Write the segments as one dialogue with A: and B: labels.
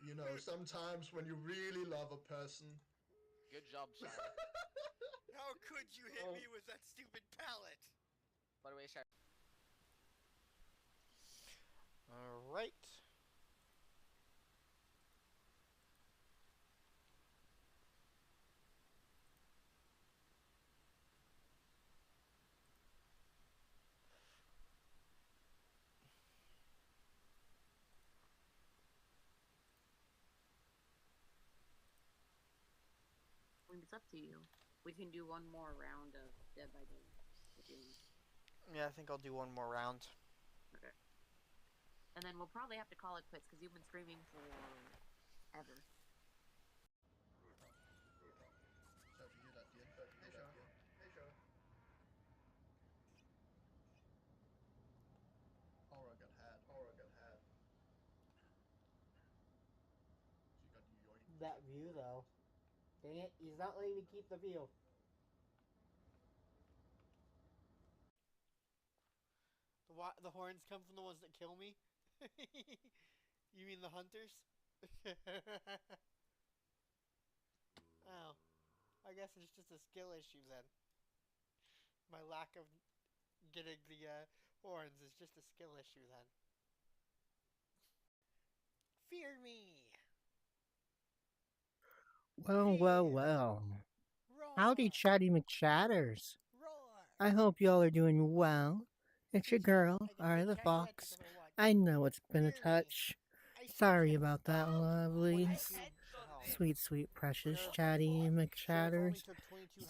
A: You know, sometimes when you really love a person.
B: Good job, Shire.
C: How could you hit me with that stupid pallet?
B: By the way, Shire.
C: Alright.
D: It's up to you. We can do one more round of Dead by Daylight.
C: Yeah, I think I'll do one more round.
D: Okay. And then we'll probably have to call it quits because you've been streaming for ever.
A: So if you hear that, dear. Hey, Shaw. Hey, Shaw. Aura got had. Aura got had. She got yoinked.
E: That view, though. Dang it, he's not letting me keep the view. The horns come from the ones that kill me? You mean the hunters? Oh. I guess it's just a skill issue then. My lack of getting the horns is just a skill issue then. Fear me!
F: Well.
E: Roar!
F: Howdy, Chatty McChatters.
E: Roar!
F: I hope y'all are doing well. It's your girl, Ari the Fox. I know it's been a touch. Sorry about that, lovelies. Sweet, sweet, precious Chatty McChatters.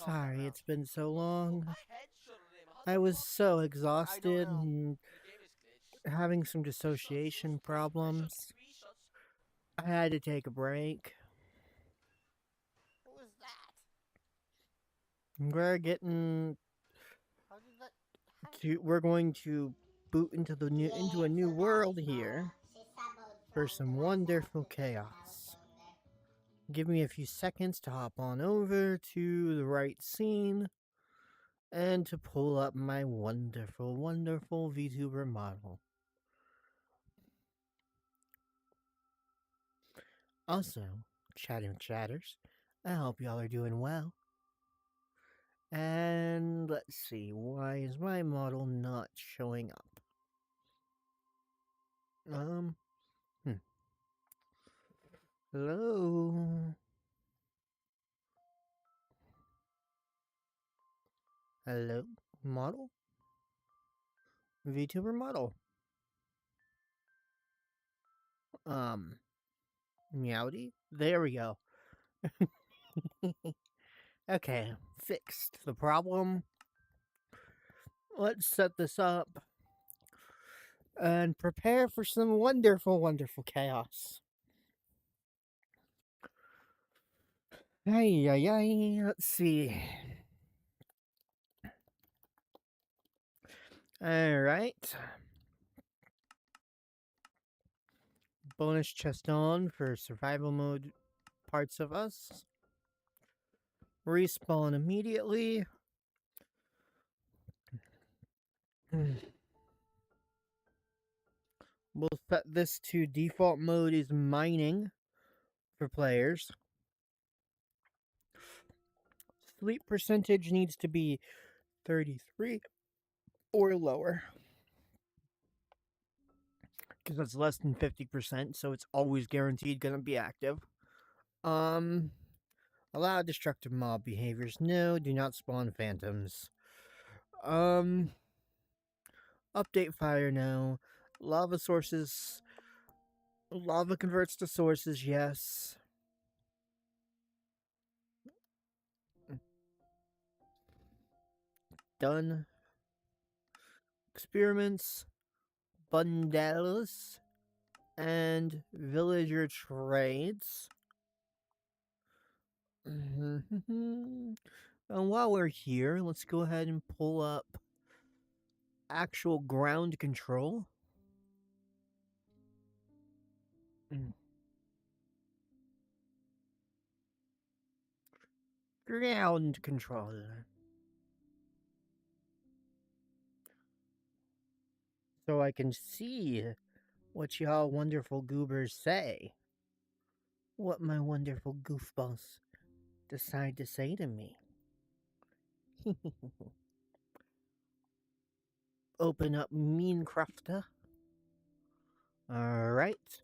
F: Sorry it's been so long. I was so exhausted and having some dissociation problems. I had to take a break.
E: What was that?
F: We're getting
E: How did that...
F: we're going to boot into a new world here for some wonderful chaos. Give me a few seconds to hop on over to the right scene and to pull up my wonderful, wonderful VTuber model. Also, chatting chatters, I hope y'all are doing well. And let's see, why is my model not showing up? Hello? Hello? Model? VTuber model? Meowdy? There we go. Okay, fixed the problem. Let's set this up and prepare for some wonderful, wonderful chaos. Hey, let's see. Alright. Bonus chest on for survival mode parts of us. Respawn immediately. We'll set this to default mode is mining for players. Sleep percentage needs to be 33 or lower. Because it's less than 50%, so it's always guaranteed gonna be active. Allow destructive mob behaviors. No, do not spawn phantoms. Update fire, no. Lava sources. Lava converts to sources, yes. Done. Experiments. Bundles. And villager trades. And while we're here, let's go ahead and pull up actual ground control. Ground controller. So I can see what y'all wonderful goobers say. what my wonderful goofballs decide to say to me. Open up Minecrafter. Alright.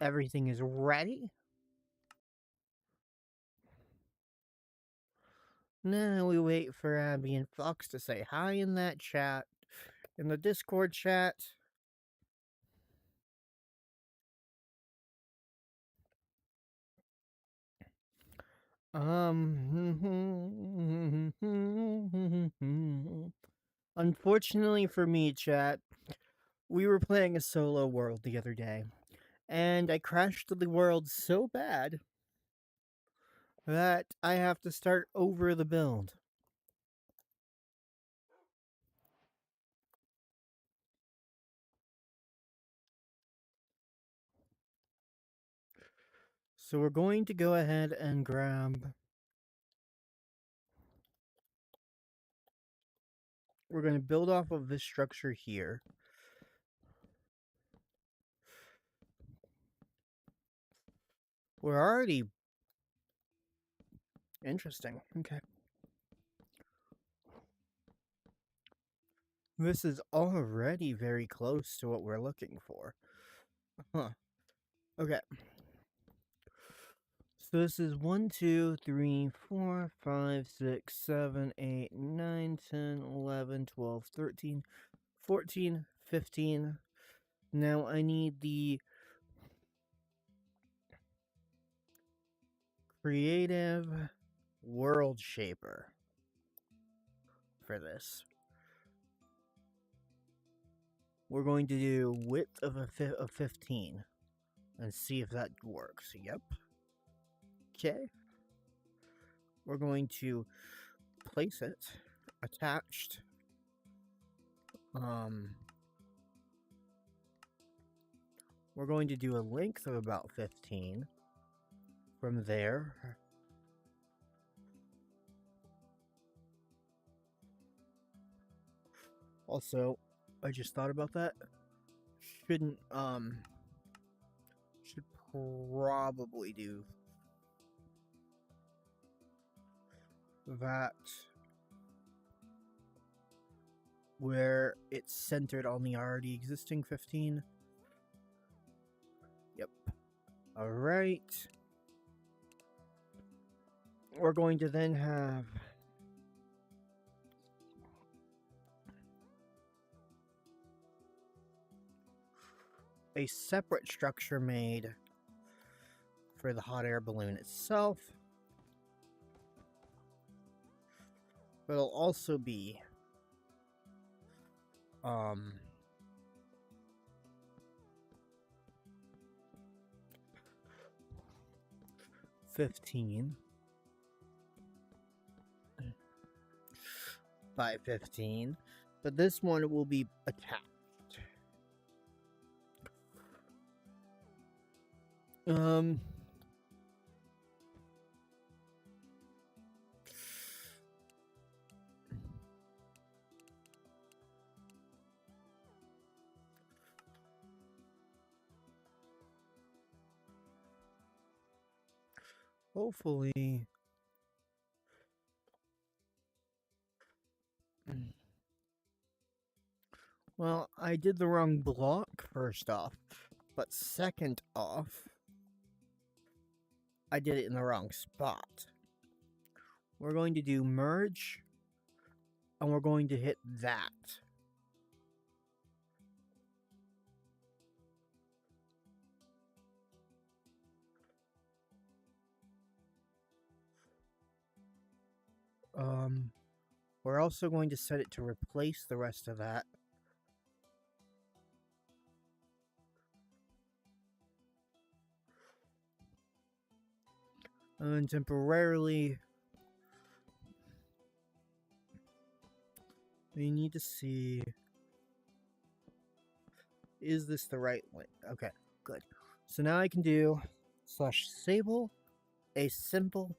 F: Everything is ready. Now we wait for Abby and Fox to say hi in that chat. In the Discord chat. Unfortunately for me, chat, we were playing a solo world the other day, and I crashed the world so bad that I have to start over the build. So we're going to go ahead and grab... We're going to build off of this structure here. We're already... Interesting. Okay. This is already very close to what we're looking for. Huh. Okay. So this is 1, 2, 3, 4, 5, 6, 7, 8, 9, 10, 11, 12, 13, 14, 15. Now I need the creative world shaper for this. We're going to do width of 15 and see if that works. Yep. Okay. We're going to place it attached. We're going to do a length of about 15 from there. Also, I just thought about that. Should probably do that where it's centered on the already existing 15. Yep. Alright. We're going to then have a separate structure made for the hot air balloon itself. But it'll also be 15 by 15, but this one will be attached. Hopefully, well, I did the wrong block first off, but second off, I did it in the wrong spot. We're going to do merge, and we're going to hit that. We're also going to set it to replace the rest of that. And temporarily, we need to see, is this the right way? Okay, good. So now I can do /sable a simple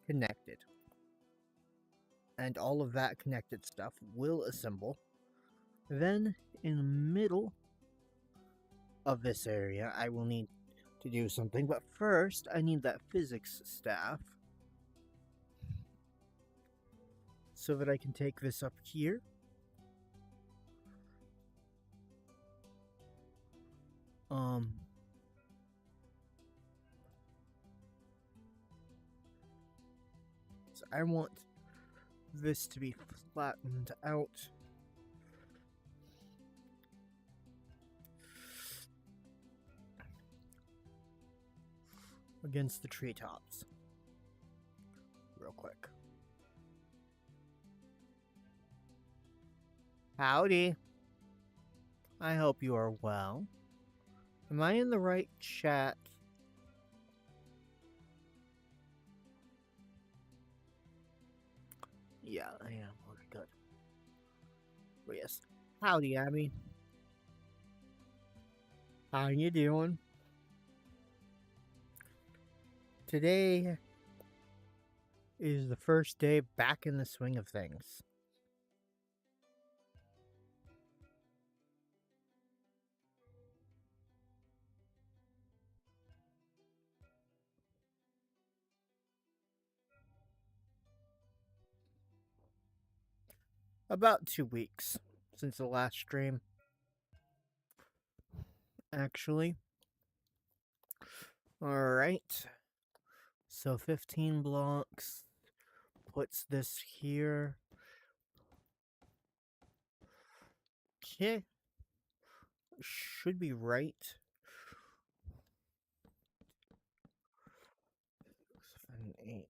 F: connected. And all of that connected stuff will assemble. Then, in the middle of this area, I will need to do something, but first I need that physics staff so that I can take this up here. So I want this to be flattened out. Against the treetops. Real quick. Howdy. I hope you are well. Am I in the right chat? Yeah, I am. Okay, good. But yes. Howdy, Abby. How you doing? Today is the first day back in the swing of things. About 2 weeks since the last stream. Actually. Alright. So 15 blocks puts this here. Okay. Should be right. 7, 8.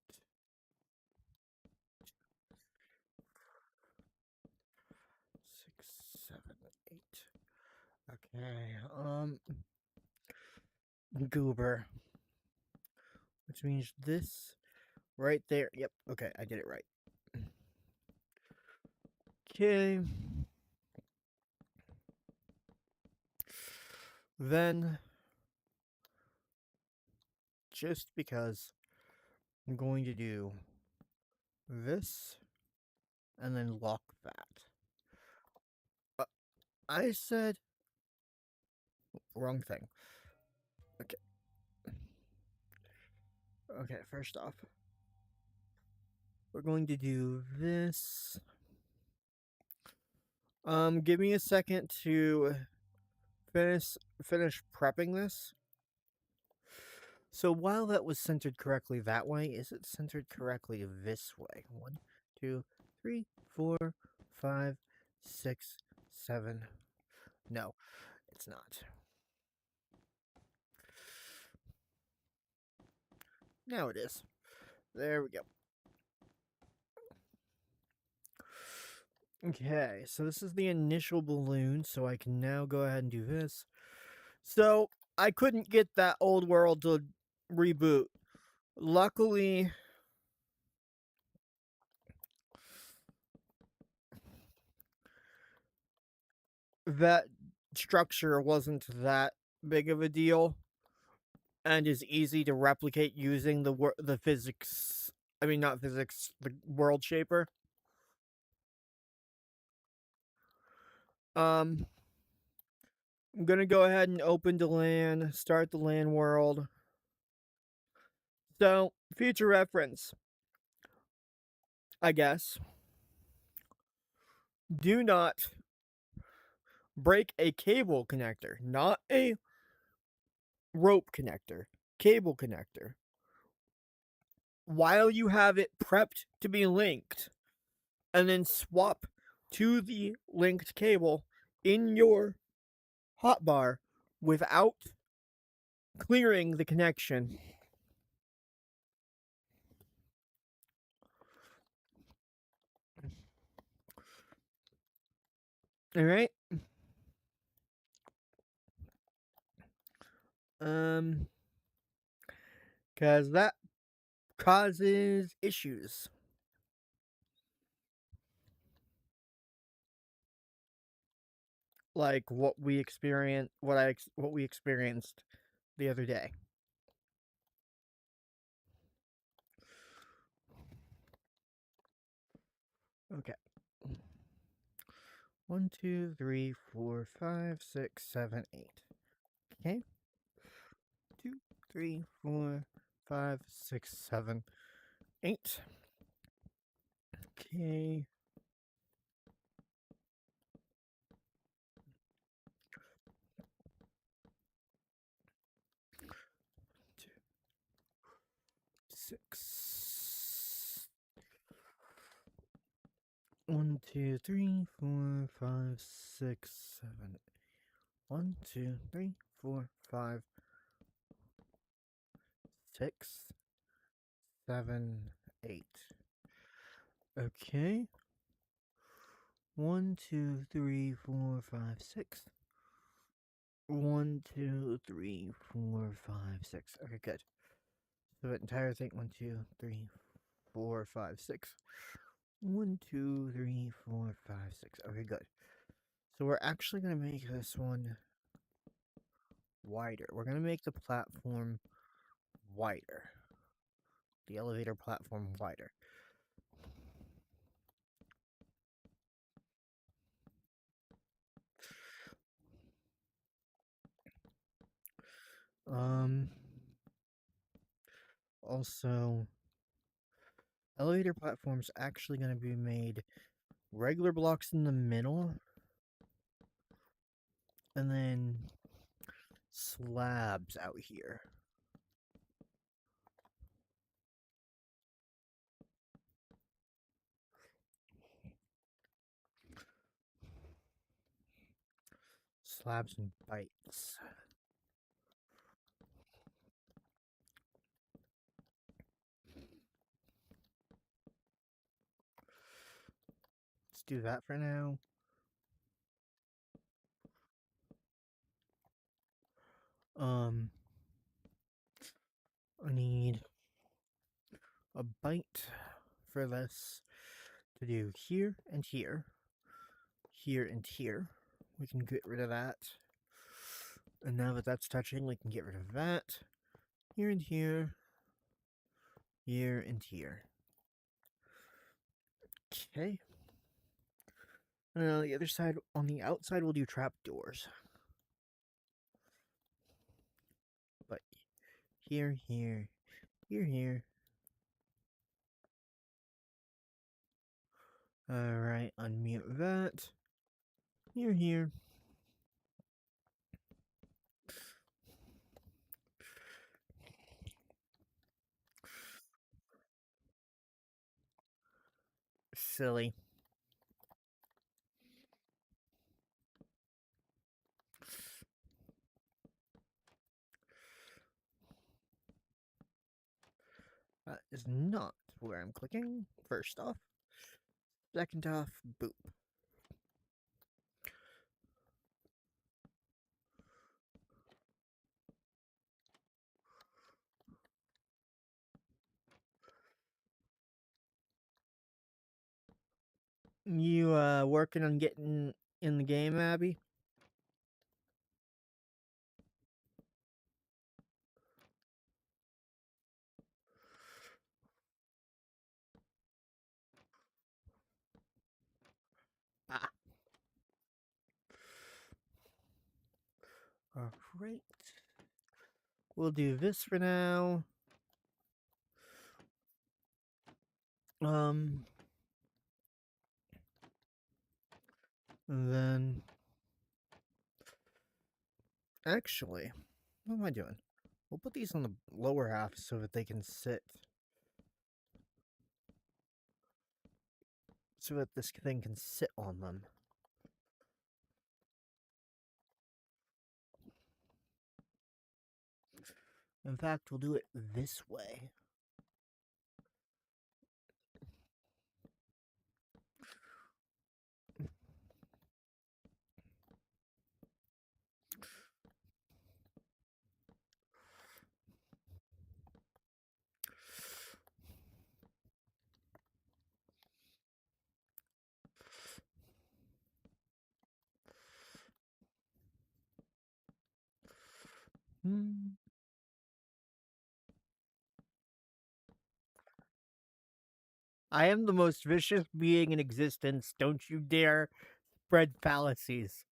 F: 6, 7, 8. Okay, Goober. Which means this right there. Yep, okay, I did it right. Okay. Then, just because I'm going to do this and then lock that. I said wrong thing. Okay. Okay, first off, we're going to do this. Give me a second to finish prepping this. So while that was centered correctly that way, is it centered correctly this way? 1, 2, 3, 4, 5, 6, 7. No, it's not. Now it is. There we go. Okay, so this is the initial balloon, so I can now go ahead and do this. So, I couldn't get that old world to reboot. Luckily, that structure wasn't that big of a deal and is easy to replicate using the physics. I mean, not physics, the world shaper. I'm gonna go ahead and open the LAN, start the LAN world. So, future reference, I guess. Do not break a cable connector, not a rope connector, cable connector, while you have it prepped to be linked, and then swap to the linked cable in your hotbar without clearing the connection. All right. Because that causes issues. Like what we experienced, what we experienced the other day. Okay. 1, 2, 3, 4, 5, 6, 7, 8. Okay. 2, 3, 4, 5, 6, 7, 8. Okay. Six. 1, 2, 3, 4, 5, 6, 7. 1, 2, 3, 4, 5, 6, 7, 8. Okay. 1, 2, 3, 4, 5, 6. 1, 2, 3, 4, 5, 6. Okay, good. So that entire thing, 1, 2, 3, 4, 5, 6. 1, 2, 3, 4, 5, 6. Okay, good. So we're actually going to make this one wider. We're going to make the platform wider. The elevator platform wider. Also, elevator platform's actually going to be made regular blocks in the middle, and then slabs out here. Slabs and bites. Let's do that for now. I need a bite for this to do here and here. Here and here. We can get rid of that. And now that that's touching, we can get rid of that. Here and here. Here and here. Okay. And on the other side, on the outside, we'll do trapdoors. But here, here, here, here. Alright, unmute that. Here, here. Silly. That is not where I'm clicking, first off. Second off, boop. You, working on getting in the game, Abby? Ah. Alright. We'll do this for now. And then... Actually, what am I doing? We'll put these on the lower half so that they can sit. So that this thing can sit on them. In fact, we'll do it this way. I am the most vicious being in existence. Don't you dare spread fallacies.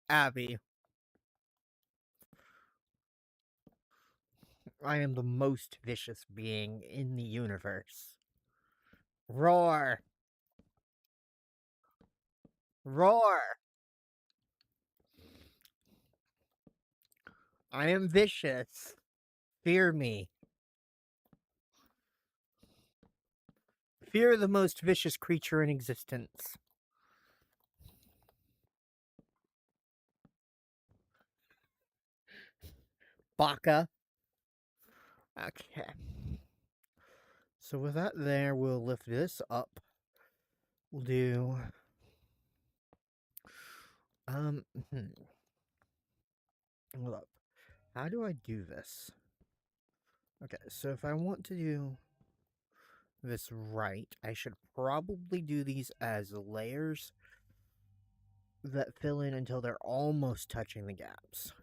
F: Abby. I am the most vicious being in the universe. Roar! Roar! I am vicious. Fear me. Fear the most vicious creature in existence. Baka. Okay. So with that there, we'll lift this up. We'll do... Hold up. How do I do this? Okay, so if I want to do this right, I should probably do these as layers that fill in until they're almost touching the gaps.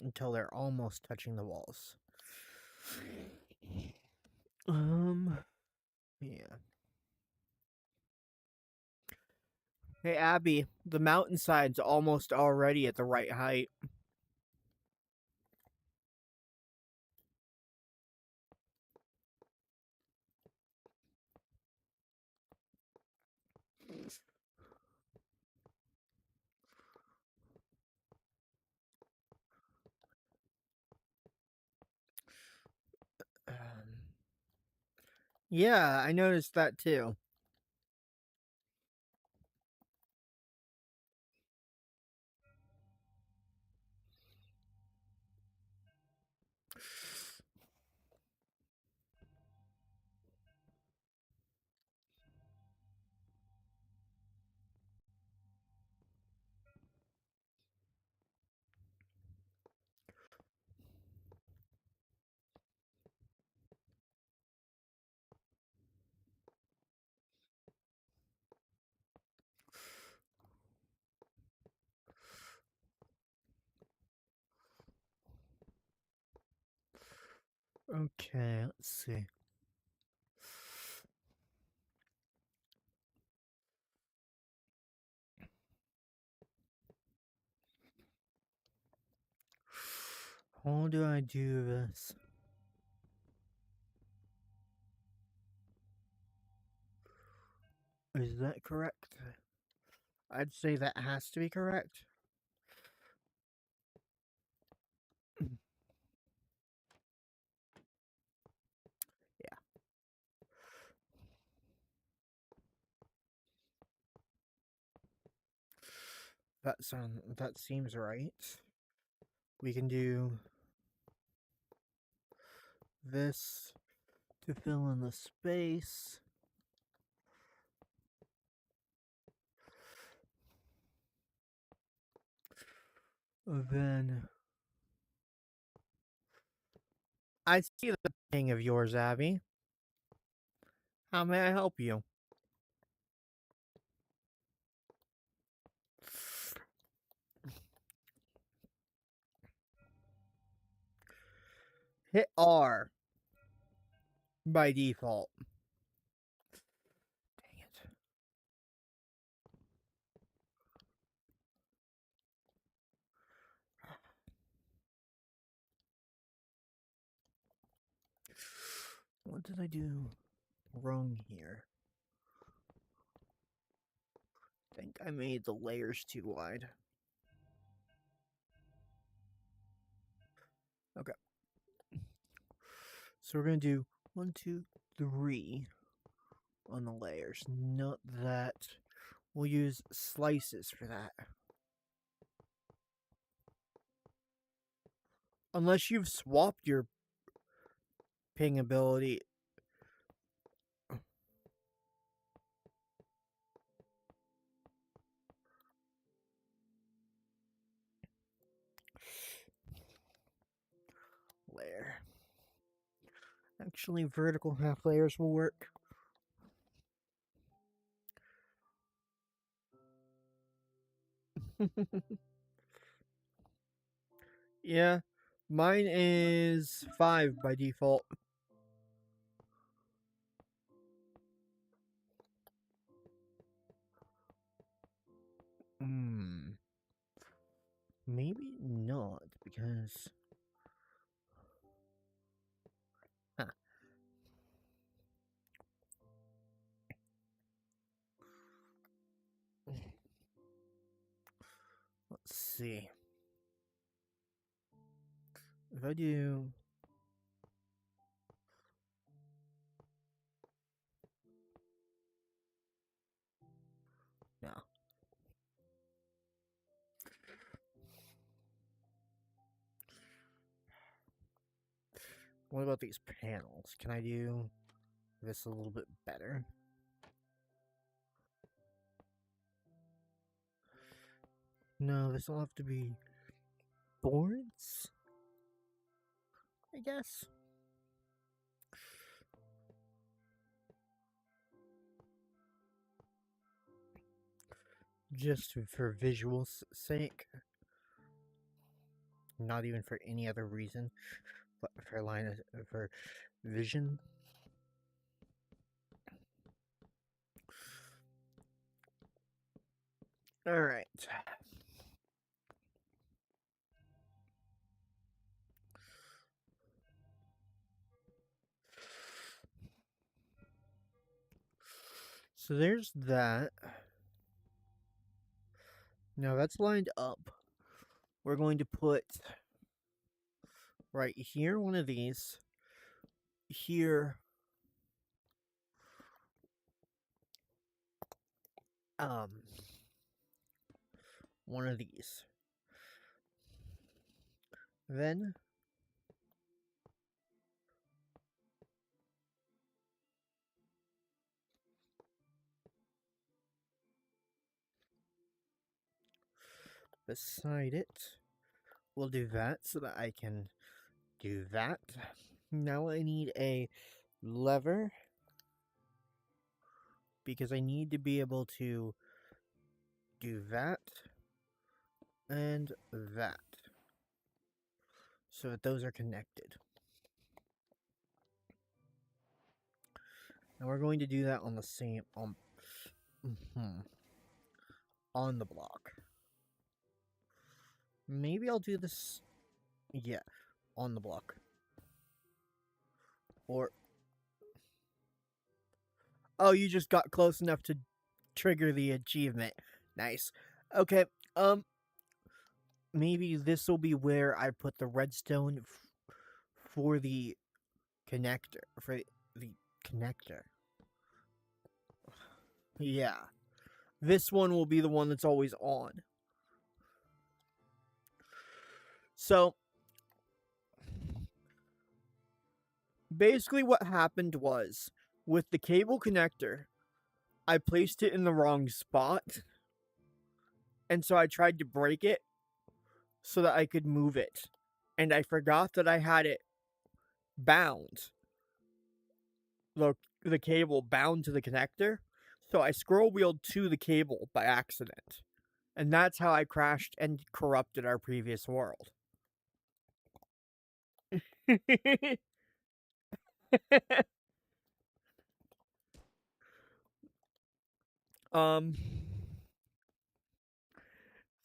F: Until they're almost touching the walls. Yeah. Hey, Abby, the mountainside's almost already at the right height. Yeah, I noticed that too. Okay, let's see. How do I do this? Is that correct? I'd say that has to be correct. Yeah. That seems right. We can do this to fill in the space. Then I see the thing of yours, Abby. How may I help you? Hit R by default. Dang it. What did I do wrong here? I think I made the layers too wide. Okay. So we're going to do 1, 2, 3 on the layers. Note that we'll use slices for that. Unless you've swapped your ping ability. Layer. Actually, vertical half layers will work. Yeah, mine is 5 by default. Maybe not, because Let's see. If I do... No. What about these panels? Can I do this a little bit better? No, this will have to be boards, I guess. Just for visual sake. Not even for any other reason, but for vision. All right. So there's that. Now that's lined up. We're going to put right here one of these. Here. One of these. Then beside it, we'll do that so that I can do that. Now I need a lever because I need to be able to do that and that so that those are connected. And we're going to do that on the same on the block. Maybe I'll do this, yeah, on the block. Or, oh, you just got close enough to trigger the achievement. Nice. Okay, maybe this will be where I put the redstone for the connector, Yeah. This one will be the one that's always on. So, basically what happened was, with the cable connector, I placed it in the wrong spot. And so I tried to break it so that I could move it. And I forgot that I had it bound. The cable bound to the connector. So I scroll wheeled to the cable by accident. And that's how I crashed and corrupted our previous world.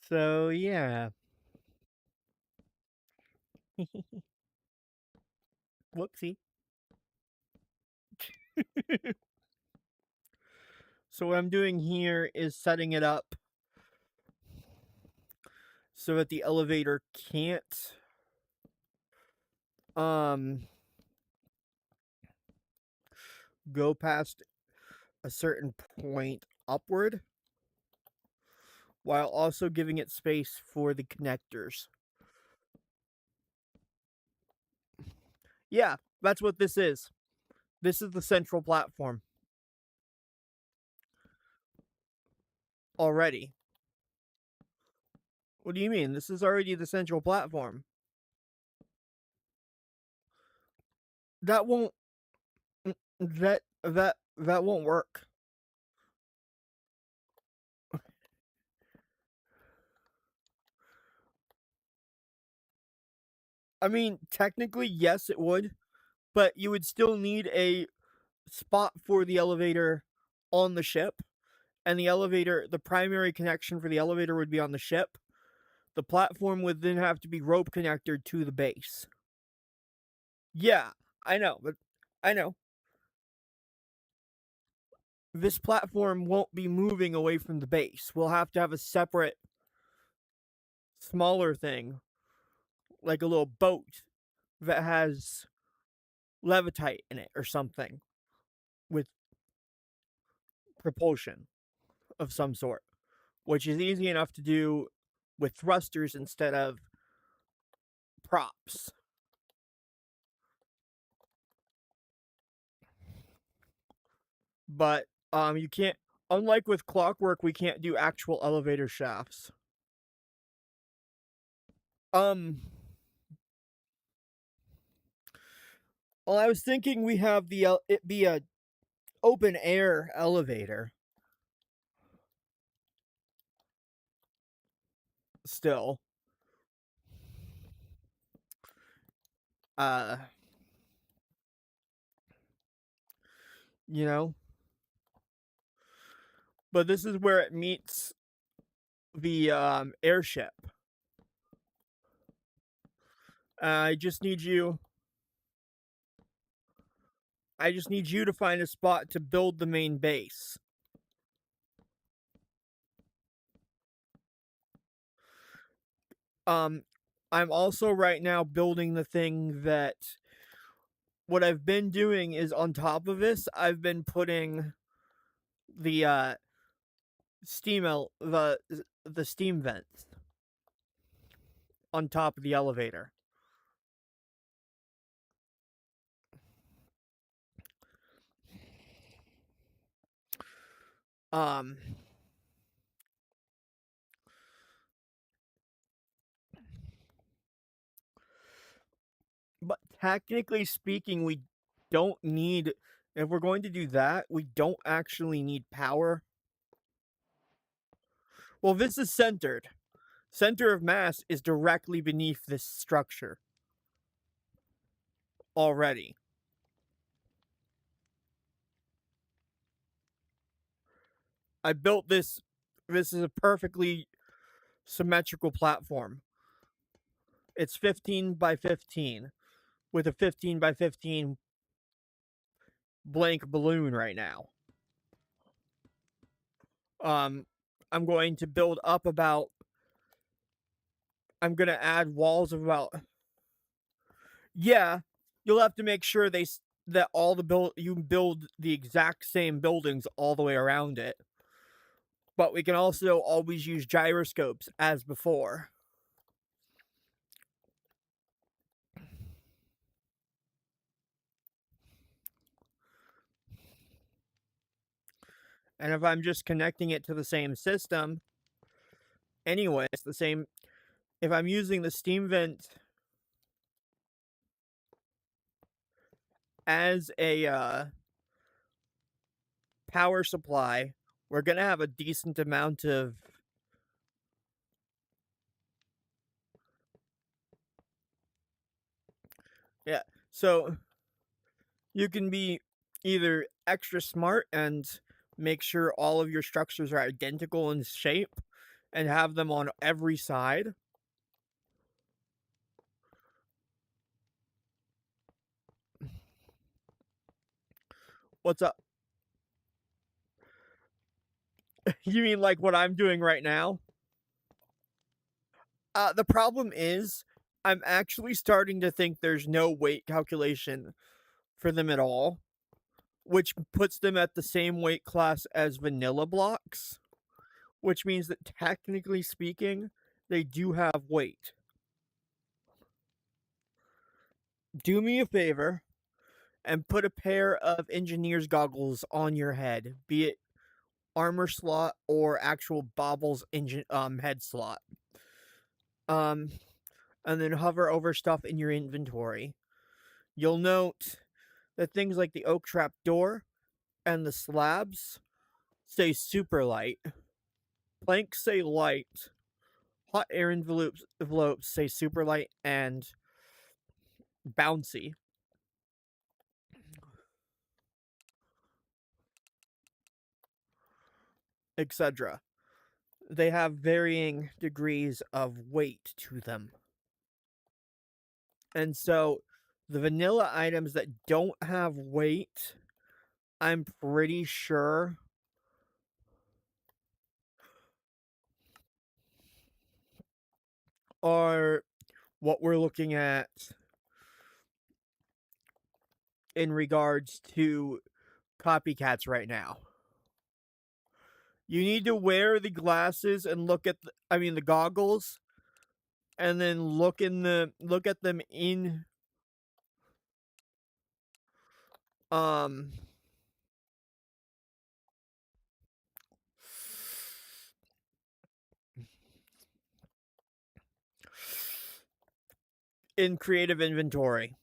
F: So yeah. Whoopsie. So what I'm doing here is setting it up so that the elevator can't go past a certain point upward while also giving it space for the connectors. Yeah, that's what this is. This is the central platform. Already. What do you mean? This is already the central platform. That won't that won't work. I mean, technically, yes, it would, but you would still need a spot for the elevator on the ship, and the primary connection for the elevator would be on the ship. The platform would then have to be rope connected to the base. Yeah, I know, but I know. This platform won't be moving away from the base. We'll have to have a separate
G: smaller thing, like a little boat that has levitite in it or something with propulsion of some sort, which is easy enough to do with thrusters instead of props. But you can't, unlike with Clockwork, we can't do actual elevator shafts. Well, I was thinking we have it be a open air elevator. Still. You know? But this is where it meets the airship. I just need you to find a spot to build the main base. I'm also right now building the thing that what I've been doing is on top of this, I've been putting the the steam vents on top of the elevator. But technically speaking, we don't need, if we're going to do that, we don't actually need power. Well, this is centered. Center of mass is directly beneath this structure. Already. I built this. This is a perfectly symmetrical platform. It's 15 by 15 with a 15 by 15 blank balloon right now. I'm going to build up about, I'm going to add walls of about, yeah, you'll have to make sure that all you build the exact same buildings all the way around it. But we can also always use gyroscopes as before. And if I'm just connecting it to the same system, anyway, it's the same. If I'm using the steam vent as a power supply, we're going to have a decent amount of so you can be either extra smart and make sure all of your structures are identical in shape and have them on every side. What's up? You mean like what I'm doing right now? The problem is, I'm actually starting to think there's no weight calculation for them at all, which puts them at the same weight class as vanilla blocks, which means that technically speaking, they do have weight. Do me a favor and put a pair of engineer's goggles on your head, be it armor slot or actual Baubles head slot. And then hover over stuff in your inventory. You'll note that things like the oak trap door and the slabs say super light. Planks say light. Hot air envelopes say super light and bouncy. Etc. They have varying degrees of weight to them. And so the vanilla items that don't have weight, I'm pretty sure are what we're looking at in regards to copycats right now. You need to wear the glasses and look at the goggles, and then look at them in creative inventory.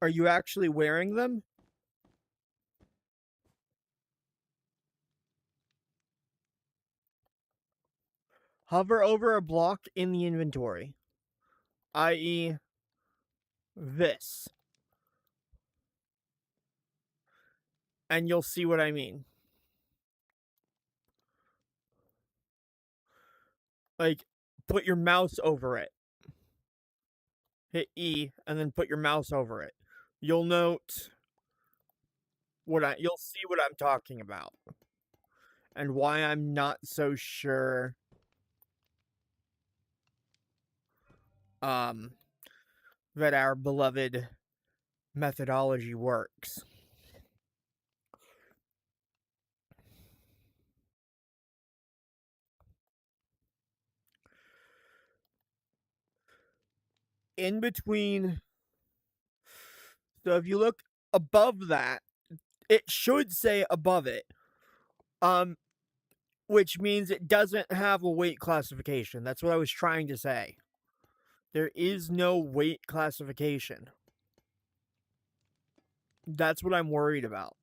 G: Are you actually wearing them? Hover over a block in the inventory, i.e. this, and you'll see what I mean. Like, put your mouse over it. Hit E, and then put your mouse over it. You'll note you'll see what I'm talking about, and why I'm not so sure that our beloved methodology works. In between, so if you look above that, it should say above it, which means it doesn't have a weight classification. That's what I was trying to say. There is no weight classification. That's what I'm worried about.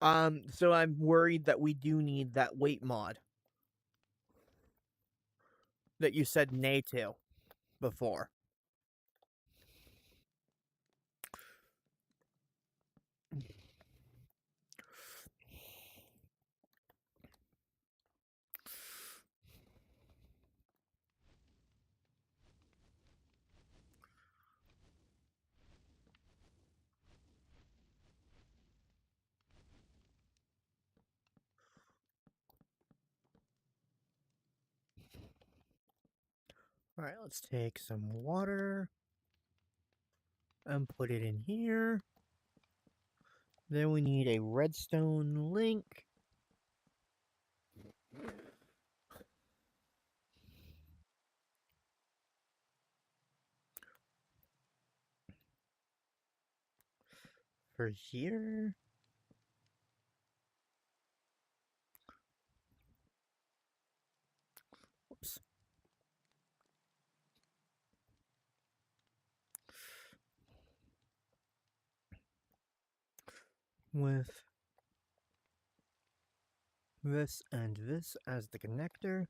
G: So I'm worried that we do need that weight mod that you said nay to before. Alright, let's take some water and put it in here. Then we need a redstone link. For here. Oops. With this and this as the connector.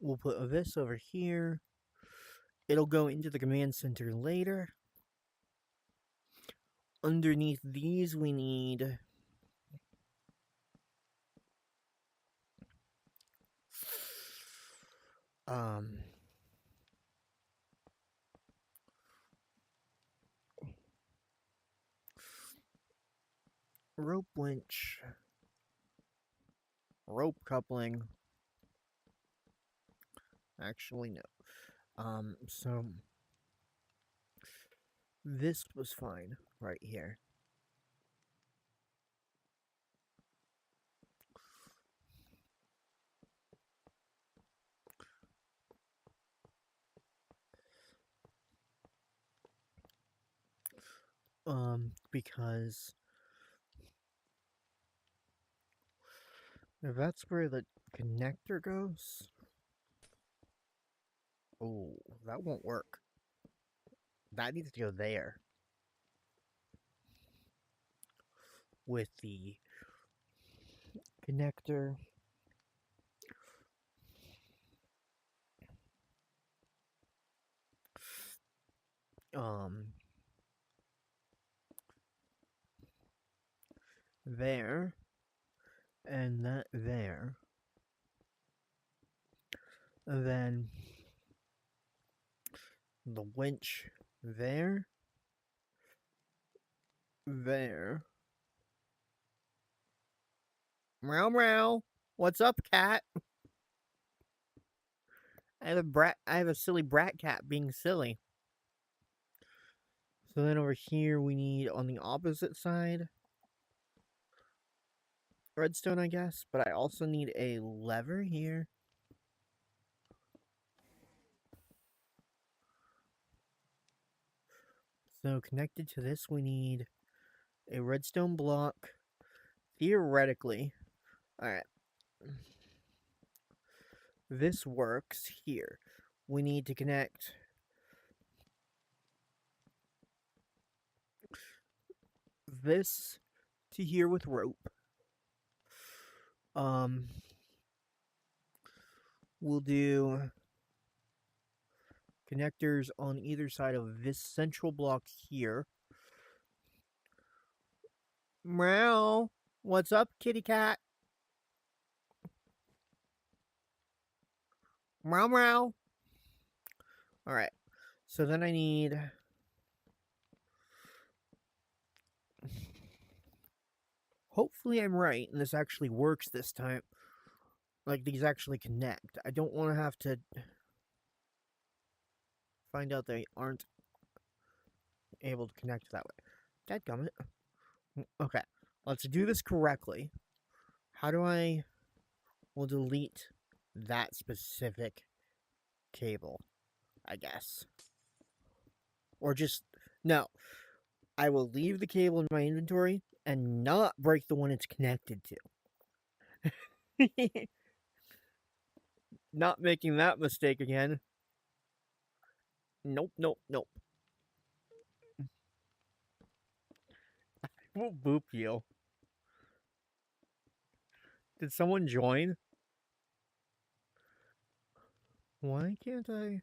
G: We'll put this over here. It'll go into the command center later. Underneath these we need rope winch, rope coupling. Actually, no. So this was fine right here. Because if that's where the connector goes, oh, that won't work. That needs to go there. With the connector there, and that there. And then the winch there, there. Meow meow. What's up, cat? I have a silly brat cat being silly. So then over here we need on the opposite side redstone, I guess, but I also need a lever here. So connected to this we need a redstone block. Theoretically, alright. This works here. We need to connect this to here with rope. We'll do connectors on either side of this central block here. Meow. What's up, kitty cat? Meow meow. Alright. So then I need hopefully I'm right and this actually works this time. Like these actually connect. I don't want to have to find out they aren't able to connect that way. Dadgummit. Okay. Let's do this correctly. How do I... We'll delete that specific cable, I guess. Or just... No. I will leave the cable in my inventory and not break the one it's connected to. Not making that mistake again. Nope, nope, nope. I will boop you. Did someone join? Why can't I?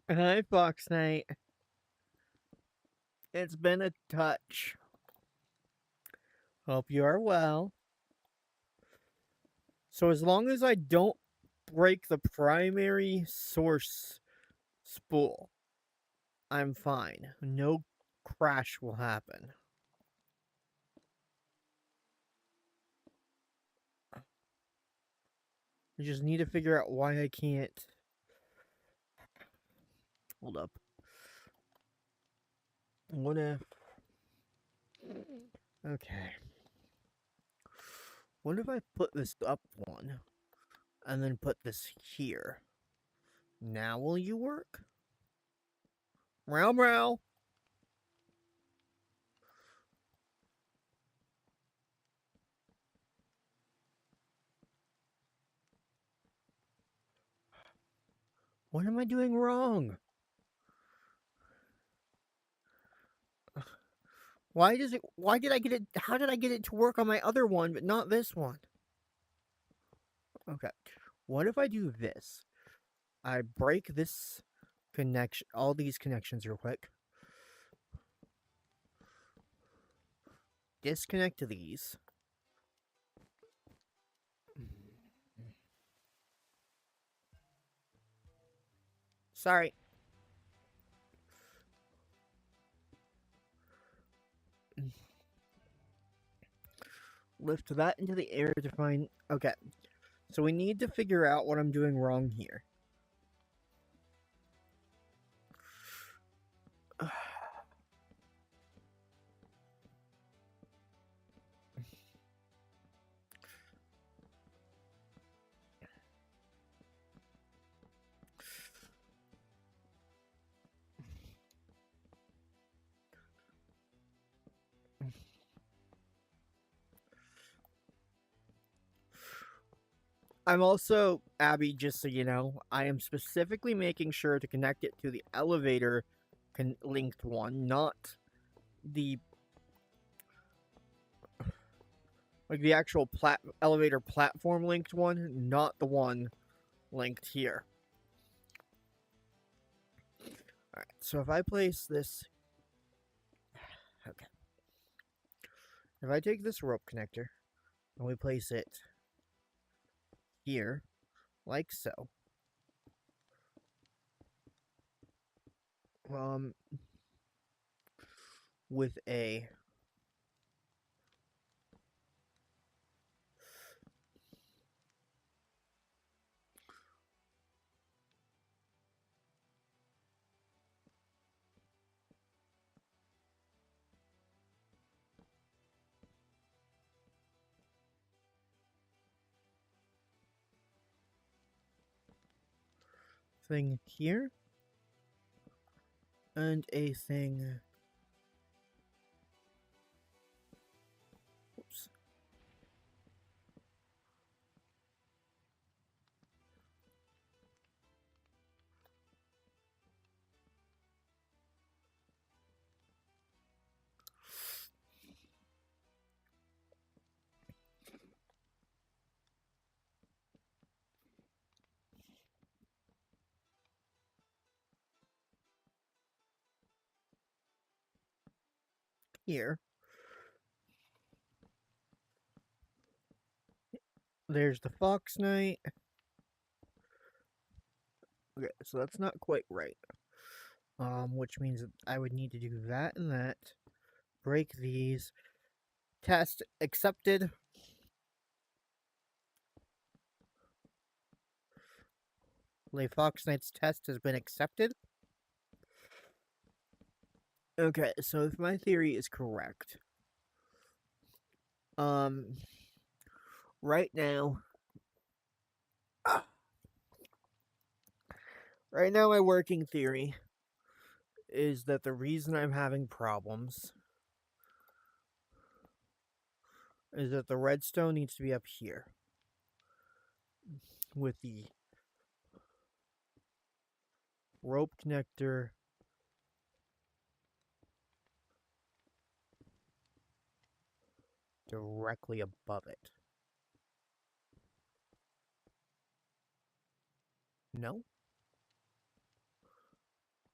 G: Hi, Fox Knight. It's been a touch. Hope you are well. So as long as I don't break the primary source spool, I'm fine. No crash will happen. I just need to figure out why I can't. Hold up. What if... Okay. What if I put this up one and then put this here? Now will you work? Meow meow. What am I doing wrong? Why did I get it, how did I get it to work on my other one, but not this one? Okay, what if I do this? I break this connection, all these connections real quick. Disconnect to these. Sorry. Lift that into the air to find... Okay. So we need to figure out what I'm doing wrong here. I'm also, Abby, just so you know, I am specifically making sure to connect it to the elevator linked one, not the, like the actual elevator platform linked one, not the one linked here. Alright, so if I place this... Okay. If I take this rope connector, and we place it here, like so. With a thing here, and a thing... Oops. Here. There's the Fox Knight. Okay, so that's not quite right. Which means that I would need to do that and that. Break these. Test accepted. Le Fox Knight's test has been accepted. Okay, so if my theory is correct, right now, my working theory is that the reason I'm having problems is that the redstone needs to be up here with the rope connector directly above it. No?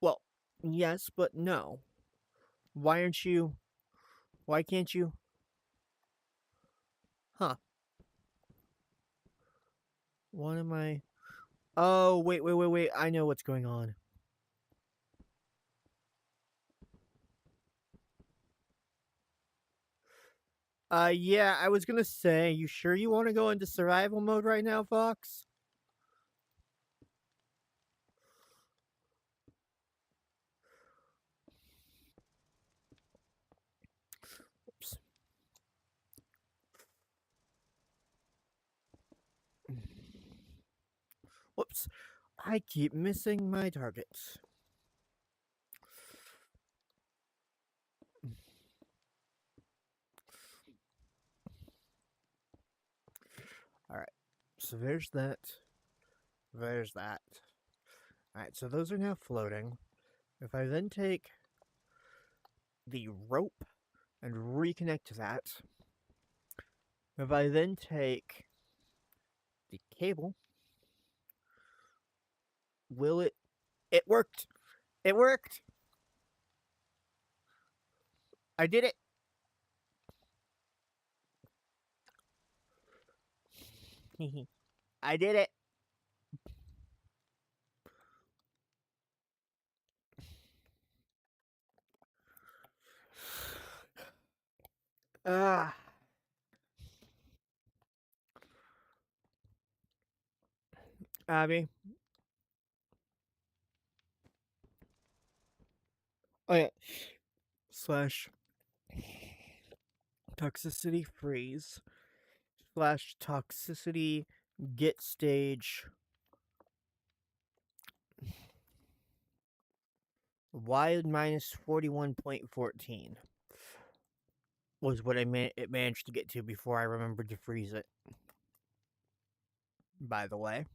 G: Well, yes, but no. Why can't you? Huh. What am I... Oh, wait, I know what's going on. Yeah, I was gonna say, you sure you want to go into survival mode right now, Fox? Oops. Whoops. I keep missing my targets. Alright, so there's that. There's that. Alright, so those are now floating. If I then take the rope and reconnect that, if I then take the cable, will it... It worked! It worked! I did it! I did it! Abby? Oh yeah. / toxicity freeze / toxicity get stage wide minus 41.14 was what it managed to get to before I remembered to freeze it. By the way.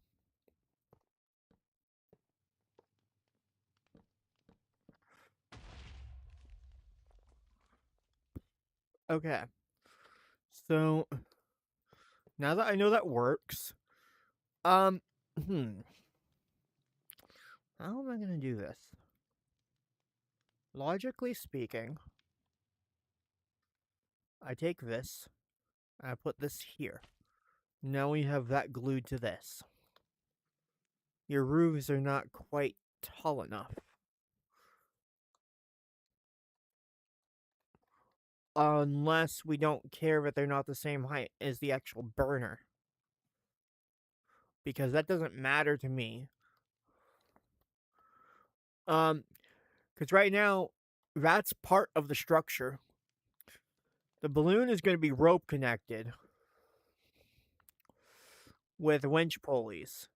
G: Okay. So now that I know that works, How am I going to do this? Logically speaking, I take this, and I put this here. Now we have that glued to this. Your roofs are not quite tall enough. Unless we don't care that they're not the same height as the actual burner. Because that doesn't matter to me. Because right now, that's part of the structure. The balloon is going to be rope connected with winch pulleys.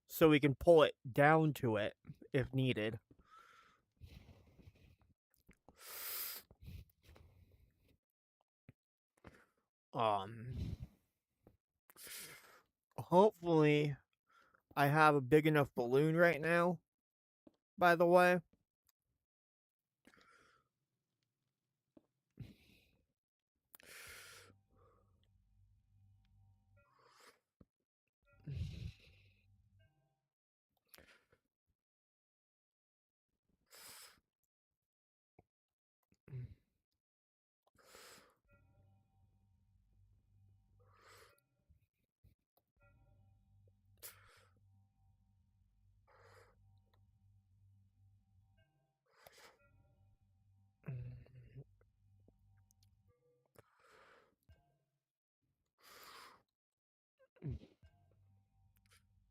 G: So we can pull it down to it if needed. Hopefully I have a big enough balloon right now, by the way.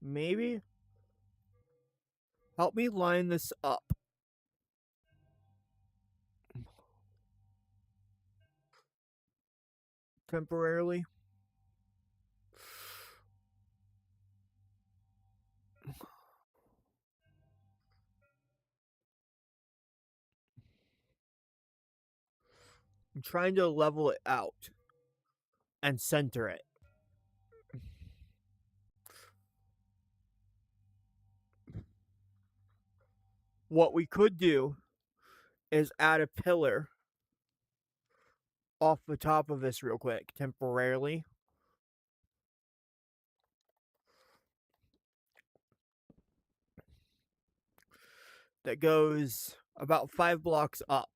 G: Maybe help me line this up. Temporarily. I'm trying to level it out and center it. What we could do is add a pillar off the top of this real quick, temporarily. That goes about 5 blocks up.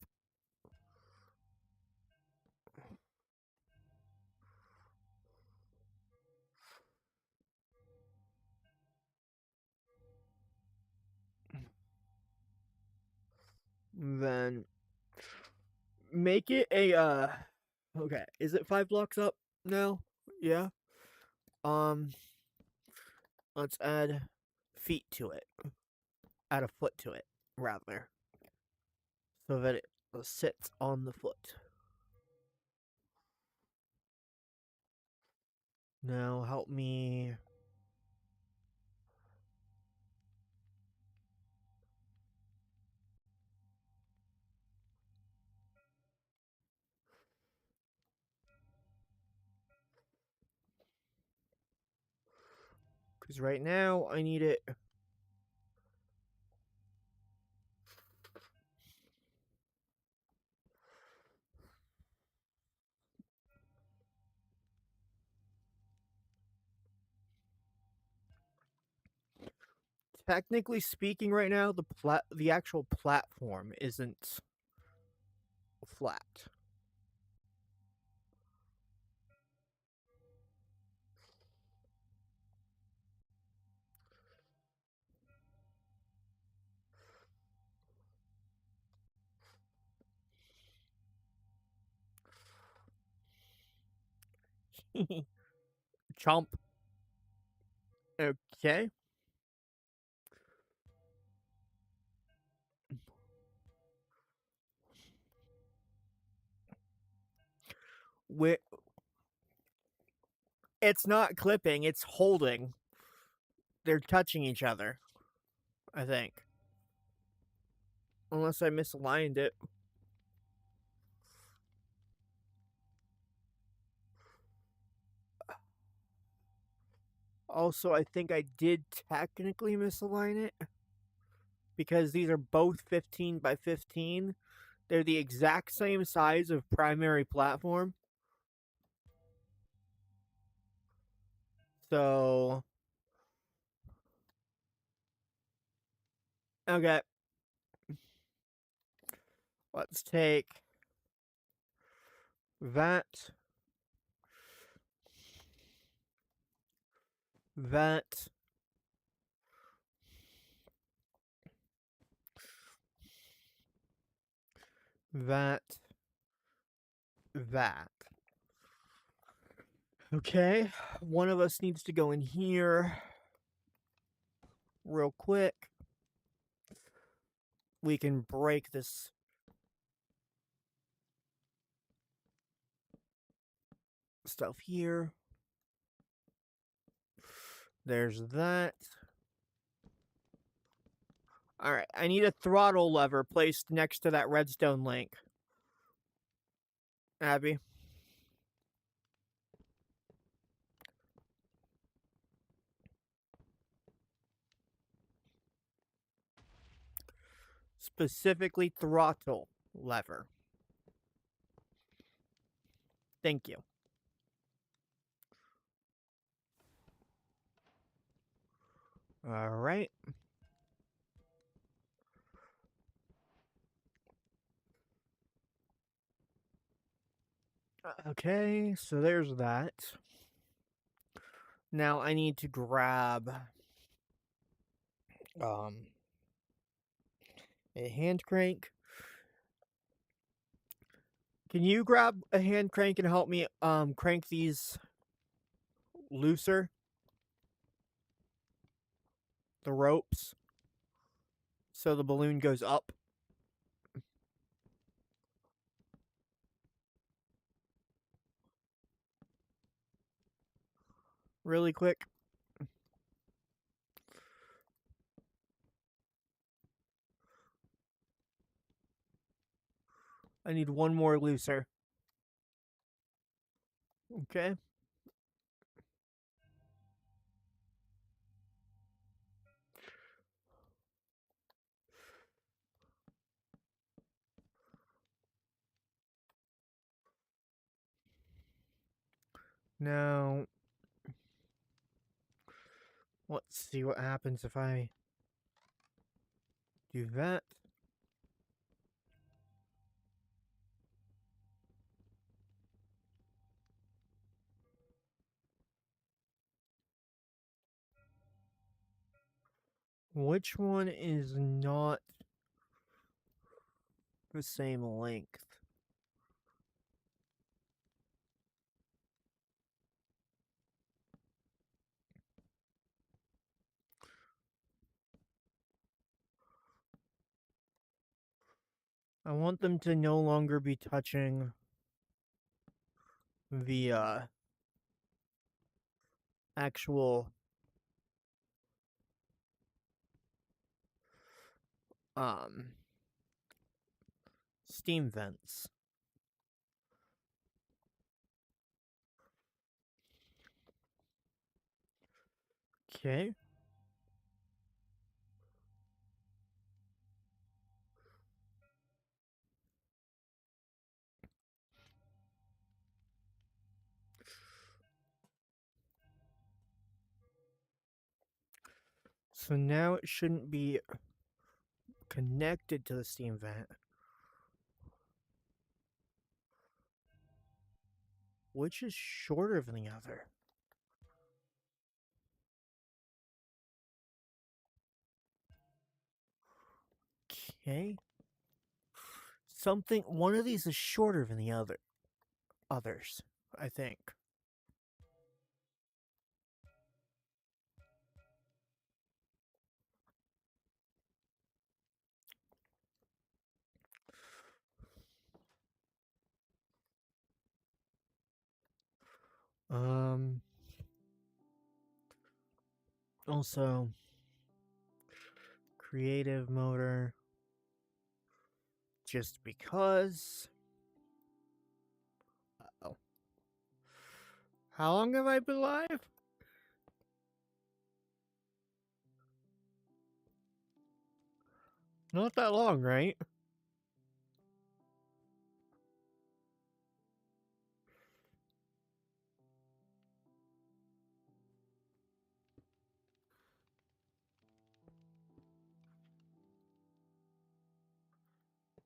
G: Then make it a okay, is it 5 blocks up now? Yeah. Let's add feet to it. Add a foot to it, rather. So that it sits on the foot. Now help me. Because right now I need it. Technically speaking, right now the actual platform isn't flat. Chomp. Okay. It's not clipping, it's holding. They're touching each other, I think. Unless I misaligned it. Also, I think I did technically misalign it. because these are both 15 by 15. They're the exact same size of primary platform. So, okay. Let's take that, that, that, that. Okay, one of us needs to go in here real quick. We can break this stuff here. There's that. Alright, I need a throttle lever placed next to that redstone link. Abby. Specifically throttle lever. Thank you. All right. Okay, so there's that. Now I need to grab a hand crank. Can you grab a hand crank and help me crank these looser? The ropes. So the balloon goes up. Really quick. I need one more looser. Okay. Now, let's see what happens if I do that. Which one is not the same length? I want them to no longer be touching the actual steam vents. Okay. So now it shouldn't be connected to the steam vent. Which is shorter than the other? Okay. One of these is shorter than the others, I think. Also, creative motor, just because. Uh-oh. How long have I been alive? Not that long, right?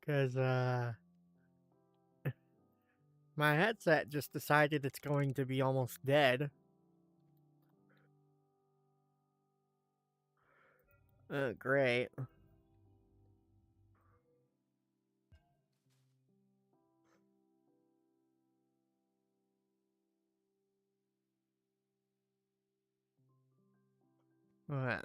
G: Because, my headset just decided it's going to be almost dead. Great. Alright.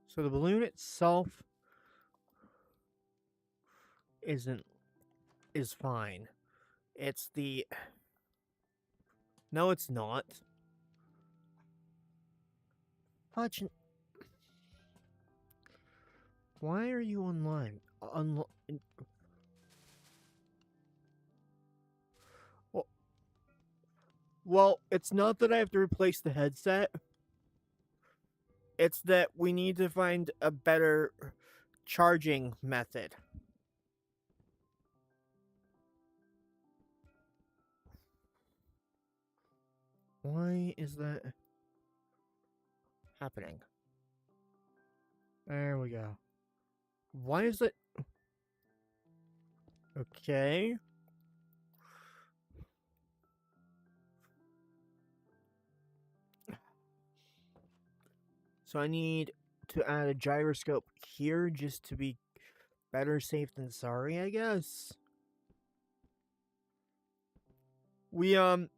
G: So the balloon itself is fine. It's the... No, it's not. Fudge. Why are you online? Well, it's not that I have to replace the headset. It's that we need to find a better charging method. Why is that happening? There we go. Why is it... Okay. So I need to add a gyroscope here just to be better safe than sorry, I guess. We, are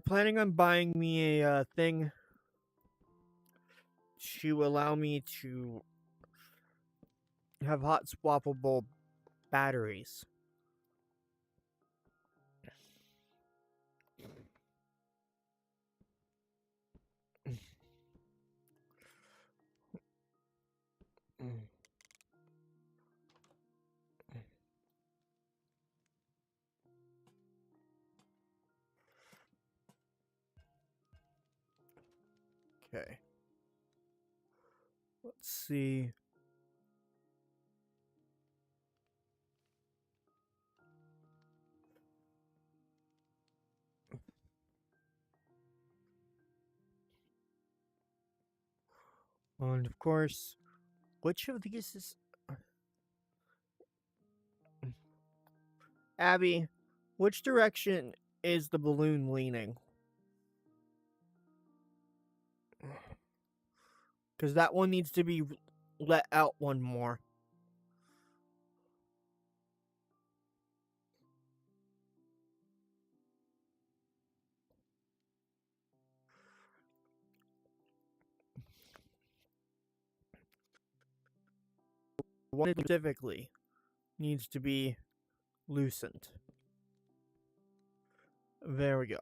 G: planning on buying me a thing to allow me to have hot swappable batteries. Okay. Let's see. And of course, which of these is... Abby, which direction is the balloon leaning? Because that one needs to be let out one more. One specifically needs to be loosened. There we go.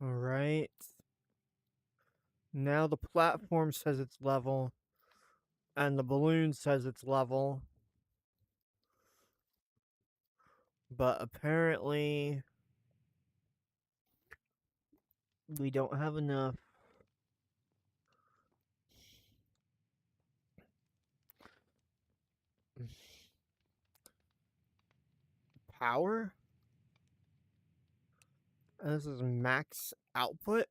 G: Alright. Now the platform says it's level, and the balloon says it's level. But apparently, we don't have enough. Power? This is max output?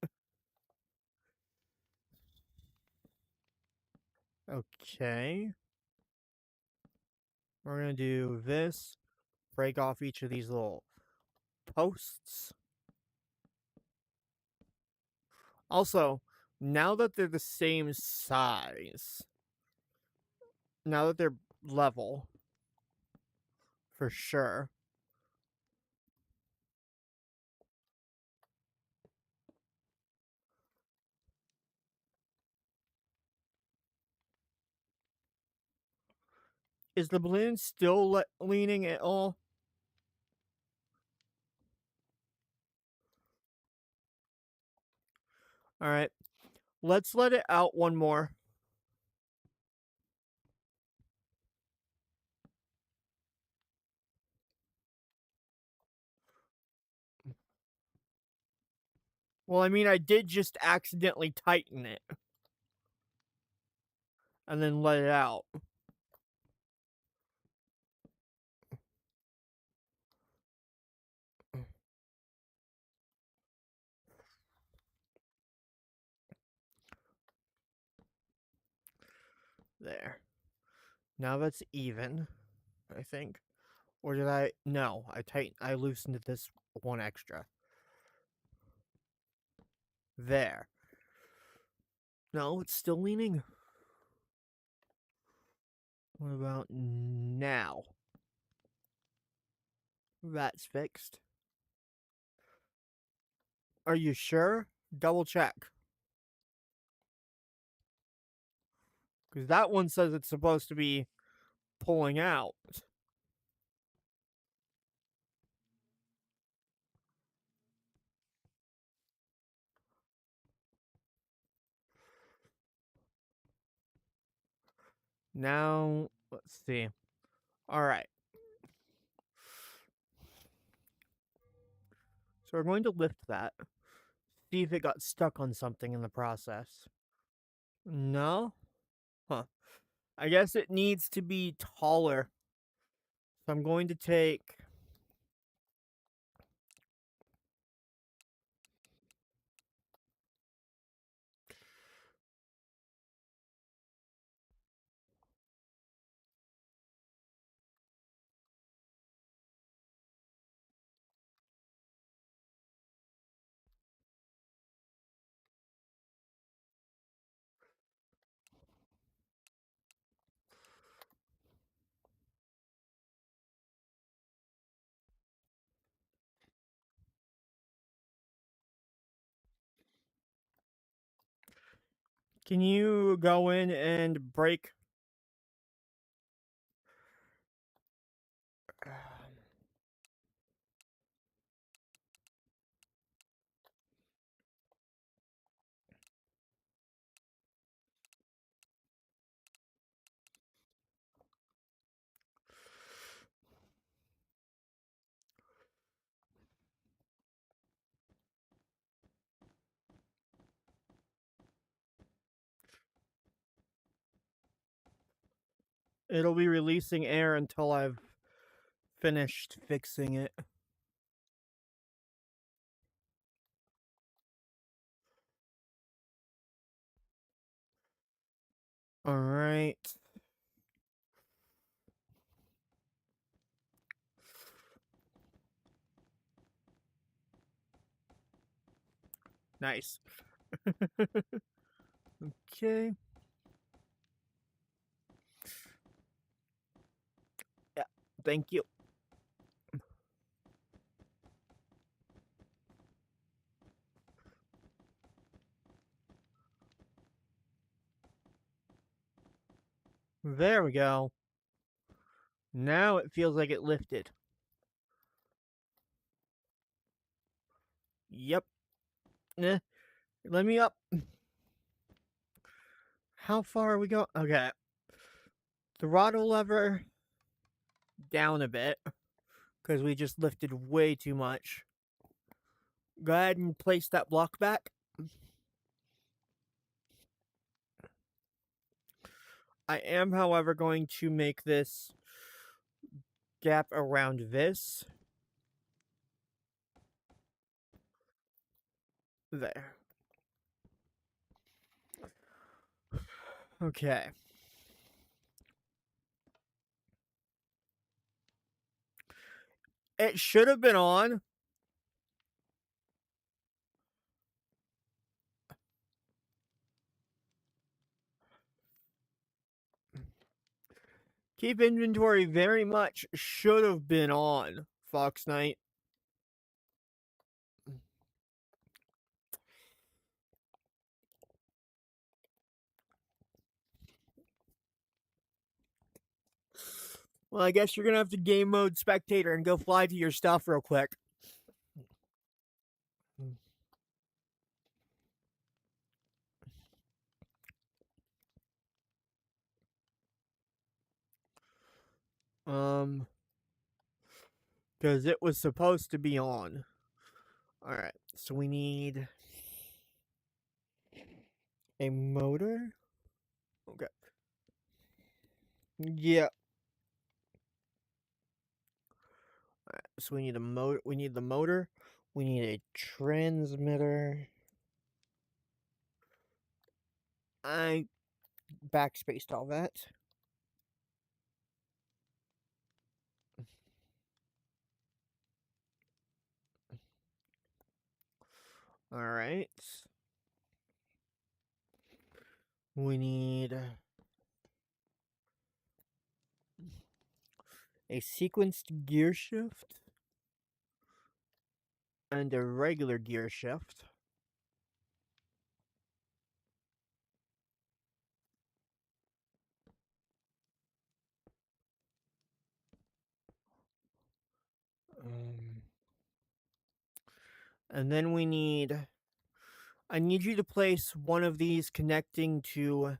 G: Okay. We're gonna do this. Break off each of these little posts. Also, now that they're the same size, now that they're level, for sure. Is the balloon still leaning at all? Alright. Let's let it out one more. Well, I mean, I did just accidentally tighten it. And then let it out. There. Now that's even, I think. Or did I? No, I loosened this one extra. There. No, it's still leaning. What about now? That's fixed. Are you sure? Double check. Because that one says it's supposed to be pulling out. Now, let's see. All right. So we're going to lift that. See if it got stuck on something in the process. No? Huh. I guess it needs to be taller. So I'm going to take... Can you go in and break... It'll be releasing air until I've finished fixing it. All right. Nice. Okay. Yeah, thank you. There we go. Now it feels like it lifted. Yep. Let me up. How far are we going? Okay. Throttle lever down a bit. Because we just lifted way too much. Go ahead and place that block back. I am, however, going to make this gap around this. There. Okay. It should have been on. Keep inventory very much should have been on, Fox Knight. Well, I guess you're gonna have to game mode spectator and go fly to your stuff real quick. Because it was supposed to be on. Alright, so we need A motor? Okay. Yeah. Alright, so we need a motor. We need the motor. We need a transmitter. I backspaced all that. Alright. We need a sequenced gear shift and a regular gear shift. And then we need... I need you to place one of these connecting to...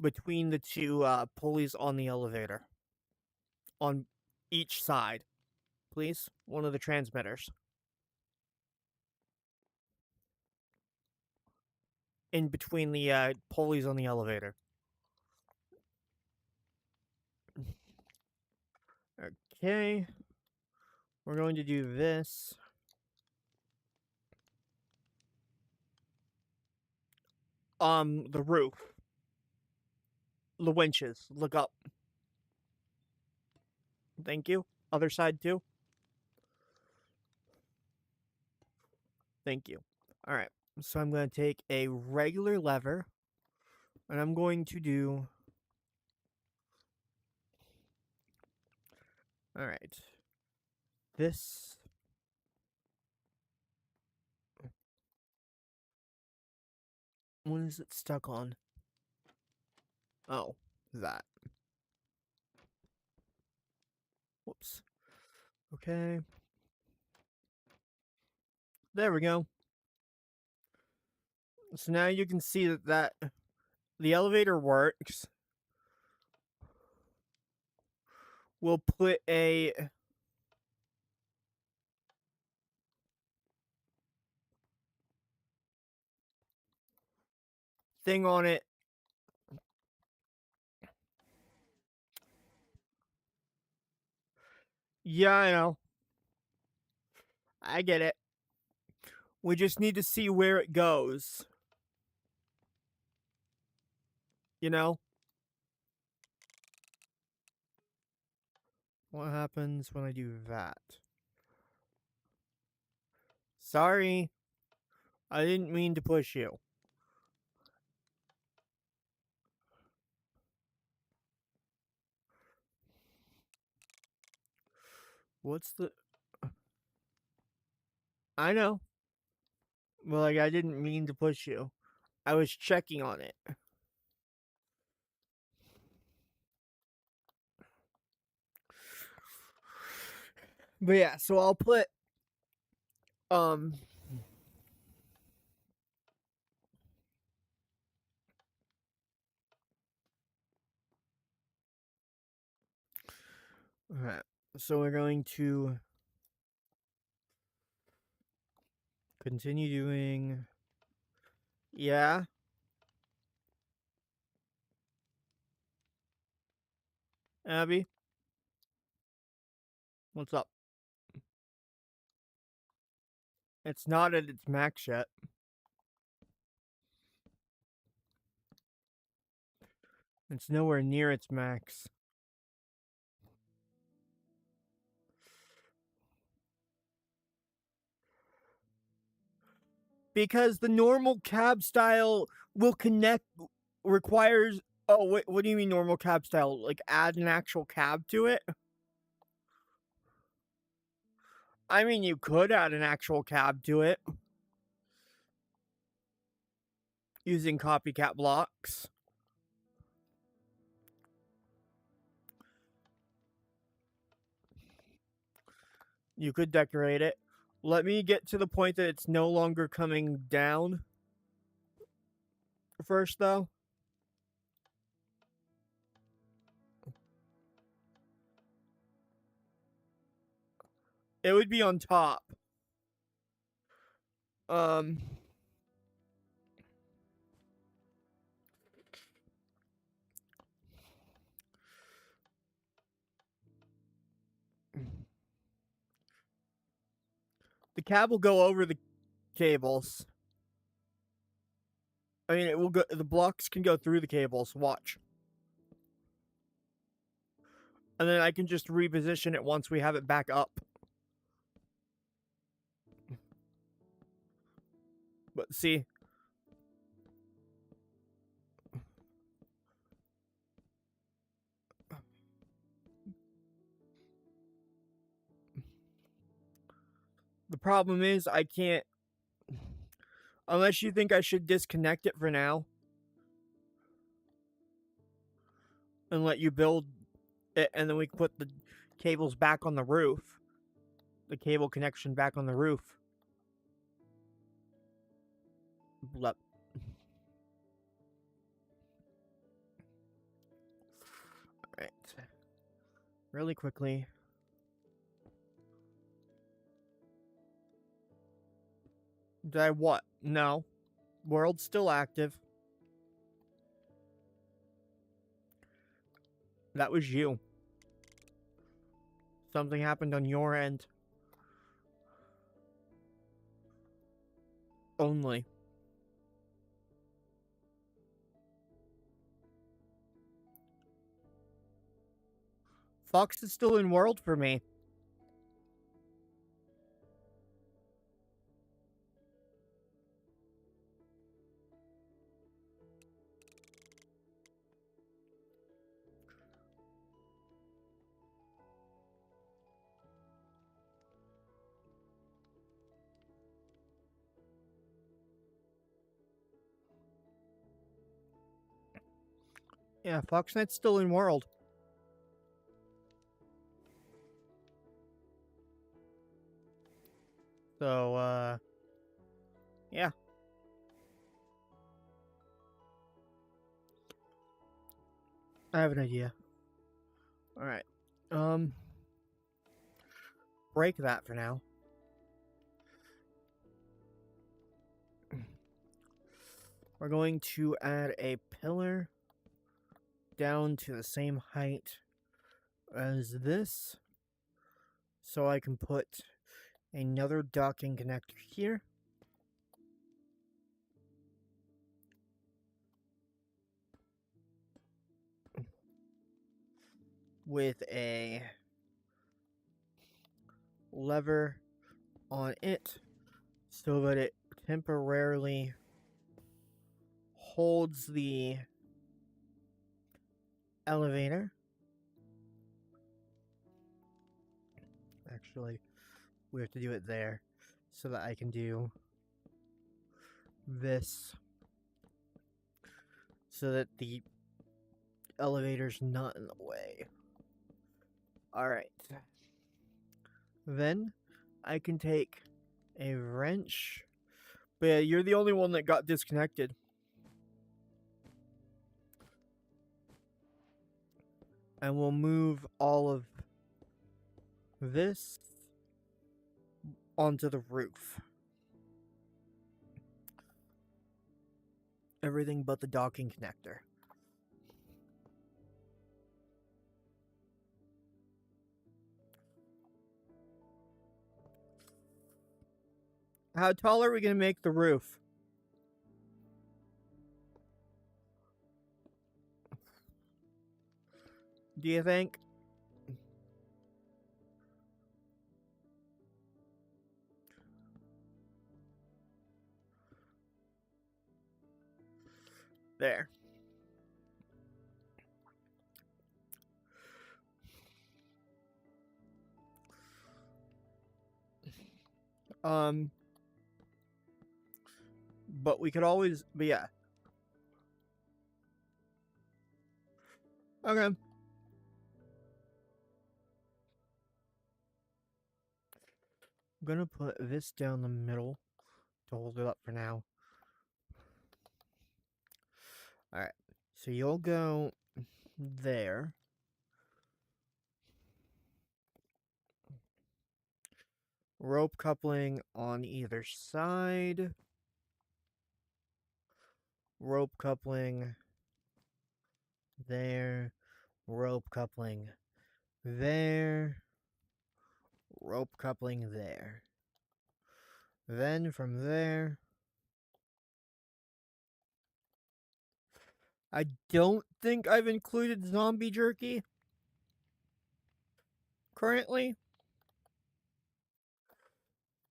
G: between the two pulleys on the elevator. On each side. Please. One of the transmitters. In between the pulleys on the elevator. Okay. We're going to do this. The roof. The winches. Look up. Thank you. Other side too. Thank you. Alright. So I'm going to take a regular lever. And I'm going to do... Alright. This... What is it stuck on? Oh, that. Whoops. Okay. There we go. So now you can see that the elevator works. We'll put a thing on it. Yeah, I know. I get it. We just need to see where it goes. You know? What happens when I do that? Sorry. I didn't mean to push you. What's the... I know. Well, like, I didn't mean to push you. I was checking on it. But yeah, so I'll put... Alright. So we're going to... continue doing... Yeah? Abby? What's up? It's not at its max yet. It's nowhere near its max. Because the normal cab style will connect... requires... Oh, wait, what do you mean normal cab style? Like, add an actual cab to it? I mean, you could add an actual cab to it. Using copycat blocks. You could decorate it. Let me get to the point that it's no longer coming down. First, though. It would be on top. The cab will go over the cables. I mean, it will go. The blocks can go through the cables. Watch. And then I can just reposition it once we have it back up. But see. The problem is I can't. Unless you think I should disconnect it for now. And let you build it, and then we can put the cables back on the roof. The cable connection back on the roof. Blep. Alright. Really quickly. Did I what? No. World's still active. That was you. Something happened on your end. Only. Fox is still in world for me. Yeah, Foxnet's still in world. So, yeah. I have an idea. Alright. Break that for now. We're going to add a pillar down to the same height as this. So I can put another docking connector here. With a lever on it so that it temporarily holds the elevator. Actually, we have to do it there so that I can do this so that the elevator's not in the way. Alright. Then I can take a wrench. But yeah, you're the only one that got disconnected. And we'll move all of this onto the roof. Everything but the docking connector. How tall are we going to make the roof? Do you think? There. But we could always, but yeah. Okay. I'm gonna put this down the middle to hold it up for now. Alright, so you'll go there. Rope coupling on either side. Rope coupling there. Rope coupling there. Rope coupling there. Then from there, I don't think I've included zombie jerky currently.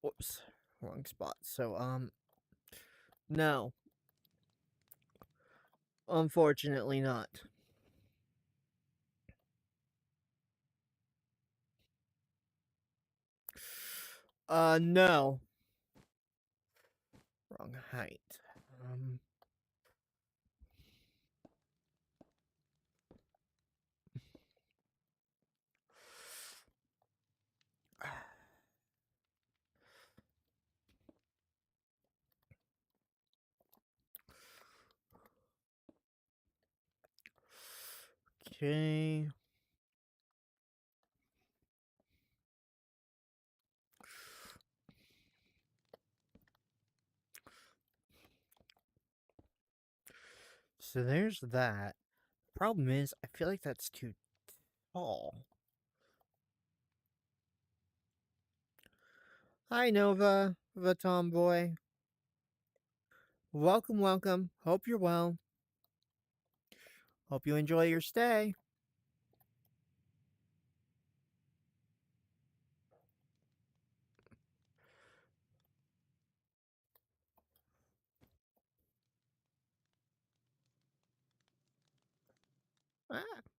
G: Whoops, wrong spot. So, no. Unfortunately not. No. Wrong height. Okay. So there's that. Problem is, I feel like that's too tall. Hi, Nova, the tomboy. Welcome, welcome. Hope you're well. Hope you enjoy your stay. Ah.